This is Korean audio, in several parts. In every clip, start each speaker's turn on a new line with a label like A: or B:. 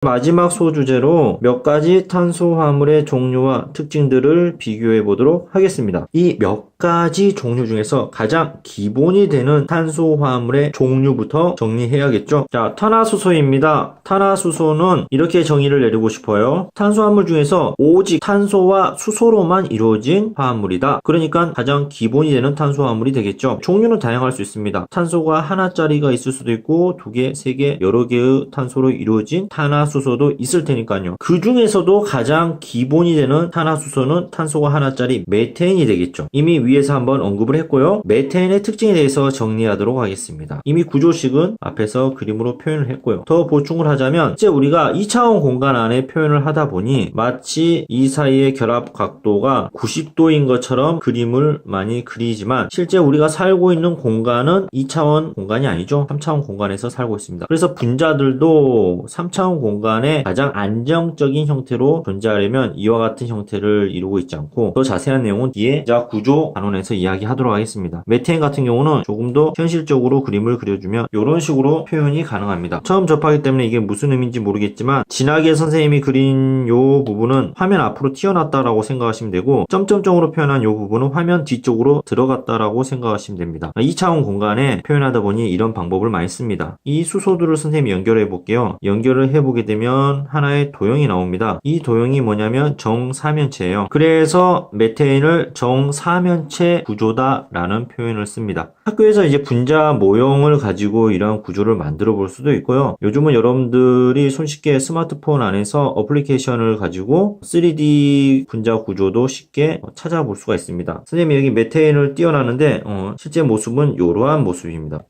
A: 마지막 소주제로 몇 가지 탄소화물의 종류와 특징들을 비교해 보도록 하겠습니다. 이 몇 가지 종류 중에서 가장 기본이 되는 탄소화물의 종류부터 정리해야겠죠. 자, 탄화수소입니다. 탄화수소는 이렇게 정의를 내리고 싶어요. 탄소화물 중에서 오직 탄소와 수소로만 이루어진 화합물이다. 그러니까 가장 기본이 되는 탄소화물이 되겠죠. 종류는 다양할 수 있습니다. 탄소가 하나짜리가 있을 수도 있고 두 개, 세 개, 여러 개의 탄소로 이루어진 탄화수소도 있을 테니까요. 그 중에서도 가장 기본이 되는 탄화수소는 탄소가 하나짜리 메테인이 되겠죠. 이미 위에서 한번 언급을 했고요. 메테인의 특징에 대해서 정리하도록 하겠습니다. 이미 구조식은 앞에서 그림으로 표현을 했고요. 더 보충을 하자면 이제 우리가 2차원 공간 안에 표현을 하다 보니 마치 이 사이의 결합 각도가 90도인 것처럼 그림을 많이 그리지만 실제 우리가 살고 있는 공간은 2차원 공간이 아니죠. 3차원 공간에서 살고 있습니다. 그래서 분자들도 3차원 공간에 가장 안정적인 형태로 존재하려면 이와 같은 형태를 이루고 있지 않고 더 자세한 내용은 뒤에 분자 구조 단원에서 이야기하도록 하겠습니다. 메테인 같은 경우는 조금 더 현실적으로 그림을 그려주면 이런 식으로 표현이 가능합니다. 처음 접하기 때문에 이게 무슨 의미인지 모르겠지만 진하게 선생님이 그린 이 부분은 화면 앞으로 튀어났다라고 생각하시면 되고 점점점으로 표현한 이 부분은 화면 뒤쪽으로 들어갔다라고 생각하시면 됩니다. 2차원 공간에 표현하다 보니 이런 방법을 많이 씁니다. 이 수소들을 선생님이 연결해 볼게요. 연결을 해보게 되면 하나의 도형이 나옵니다. 이 도형이 뭐냐면 정사면체예요. 그래서 메테인을 정사면체 구조다라는 표현을 씁니다. 학교에서 이제 분자 모형을 가지고 이런 구조를 만들어 볼 수도 있고요. 요즘은 여러분들이 손쉽게 스마트폰 안에서 어플리케이션을 가지고 3D 분자 구조도 쉽게 찾아볼 수가 있습니다. 선생님이 여기 메테인을 띄워놨는데 실제 모습은 이러한 모습입니다.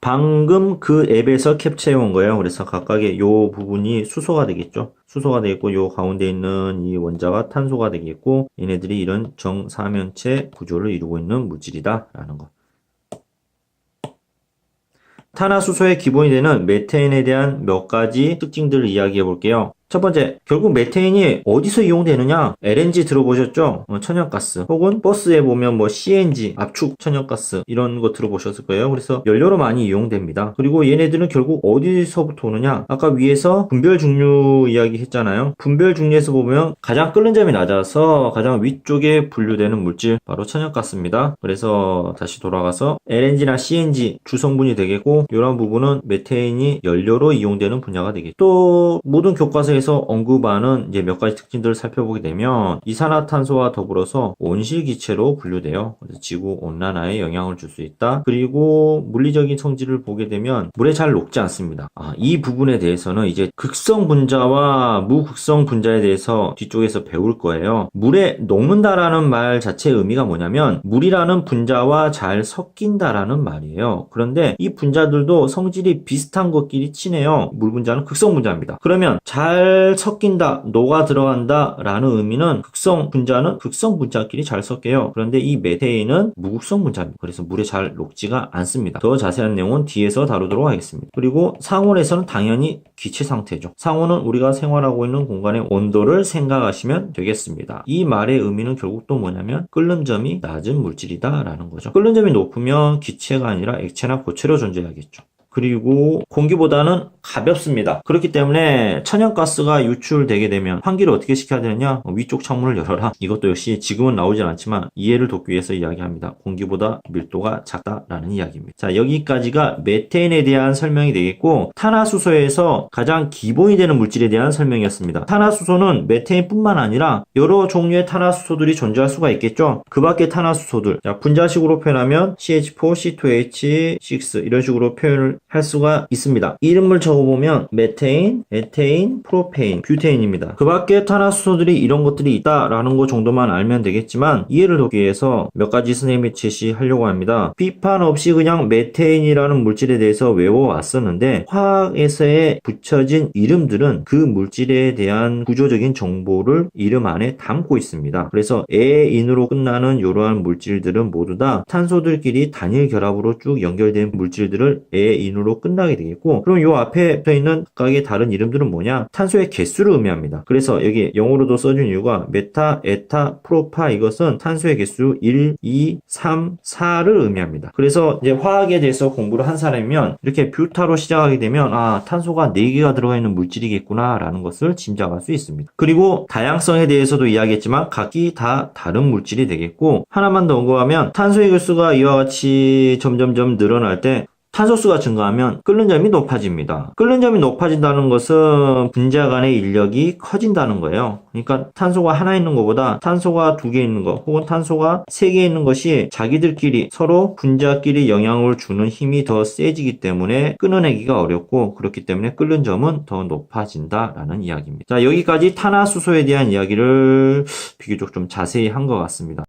A: 방금 그 앱에서 캡처해 온 거예요. 그래서 각각의 이 부분이 수소가 되겠죠. 수소가 되겠고 이 가운데 있는 이 원자가 탄소가 되겠고 얘네들이 이런 정사면체 구조를 이루고 있는 물질이다 라는 거. 탄화수소의 기본이 되는 메테인에 대한 몇 가지 특징들을 이야기해 볼게요. 첫 번째, 결국 메테인이 어디서 이용되느냐? LNG 들어보셨죠? 천연가스. 혹은 버스에 보면 CNG, 압축 천연가스 이런 거 들어보셨을 거예요. 그래서 연료로 많이 이용됩니다. 그리고 얘네들은 결국 어디서부터 오느냐? 아까 위에서 분별 중류 이야기 했잖아요. 분별 중류에서 보면 가장 끓는 점이 낮아서 가장 위쪽에 분류되는 물질 바로 천연가스입니다. 그래서 다시 돌아가서 LNG나 CNG 주성분이 되겠고 이런 부분은 메테인이 연료로 이용되는 분야가 되겠죠. 또 모든 교과서에 에서 언급하는 이제 몇 가지 특징들을 살펴보게 되면 이산화탄소와 더불어서 온실기체로 분류돼요. 그래서 지구 온난화에 영향을 줄 수 있다. 그리고 물리적인 성질을 보게 되면 물에 잘 녹지 않습니다. 이 부분에 대해서는 이제 극성 분자와 무극성 분자에 대해서 뒤쪽에서 배울 거예요. 물에 녹는다라는 말 자체의 의미가 뭐냐면 물이라는 분자와 잘 섞인다라는 말이에요. 그런데 이 분자들도 성질이 비슷한 것끼리 친해요. 물 분자는 극성 분자입니다. 그러면 잘 섞인다, 녹아 들어간다 라는 의미는 극성 분자는 극성 분자끼리 잘 섞여요. 그런데 이 메테인은 무극성 분자입니다. 그래서 물에 잘 녹지가 않습니다. 더 자세한 내용은 뒤에서 다루도록 하겠습니다. 그리고 상온에서는 당연히 기체 상태죠. 상온은 우리가 생활하고 있는 공간의 온도를 생각하시면 되겠습니다. 이 말의 의미는 결국 또 뭐냐면 끓는 점이 낮은 물질이다 라는 거죠. 끓는 점이 높으면 기체가 아니라 액체나 고체로 존재하겠죠. 그리고 공기보다는 가볍습니다. 그렇기 때문에 천연가스가 유출되게 되면 환기를 어떻게 시켜야 되느냐? 위쪽 창문을 열어라. 이것도 역시 지금은 나오진 않지만 이해를 돕기 위해서 이야기합니다. 공기보다 밀도가 작다라는 이야기입니다. 자, 여기까지가 메테인에 대한 설명이 되겠고 탄화수소에서 가장 기본이 되는 물질에 대한 설명이었습니다. 탄화수소는 메테인뿐만 아니라 여러 종류의 탄화수소들이 존재할 수가 있겠죠. 그 밖의 탄화수소들, 자, 분자식으로 표현하면 CH4, C2H6 이런 식으로 표현을 할 수가 있습니다. 이름을 적어보면 메테인, 에테인, 프로페인, 뷰테인입니다. 그 밖에 탄화수소들이 이런 것들이 있다라는 것 정도만 알면 되겠지만 이해를 돕기 위해서 몇 가지 선생님이 제시하려고 합니다. 비판 없이 그냥 메테인이라는 물질에 대해서 외워왔었는데 화학에서의 붙여진 이름들은 그 물질에 대한 구조적인 정보를 이름 안에 담고 있습니다. 그래서 에인으로 끝나는 이러한 물질들은 모두 다 탄소들끼리 단일 결합으로 쭉 연결된 물질들을 에인으로 끝나게 되겠고 그럼 요 앞에 옆에 붙어 있는 각각의 다른 이름들은 뭐냐? 탄소의 개수를 의미합니다. 그래서 여기 영어로도 써준 이유가 메타, 에타, 프로파 이것은 탄소의 개수 1, 2, 3, 4를 의미합니다. 그래서 이제 화학에 대해서 공부를 한 사람이면 이렇게 뷰타로 시작하게 되면 탄소가 4개가 들어가 있는 물질이겠구나 라는 것을 짐작할 수 있습니다. 그리고 다양성에 대해서도 이야기했지만 각기 다 다른 물질이 되겠고, 하나만 더 언급하면 탄소의 개수가 이와 같이 점점점 늘어날 때 탄소수가 증가하면 끓는 점이 높아집니다. 끓는 점이 높아진다는 것은 분자 간의 인력이 커진다는 거예요. 그러니까 탄소가 하나 있는 것보다 탄소가 2개 있는 것 혹은 탄소가 3개 있는 것이 자기들끼리 서로 분자끼리 영향을 주는 힘이 더 세지기 때문에 끊어내기가 어렵고, 그렇기 때문에 끓는 점은 더 높아진다라는 이야기입니다. 자, 여기까지 탄화수소에 대한 이야기를 비교적 좀 자세히 한 것 같습니다.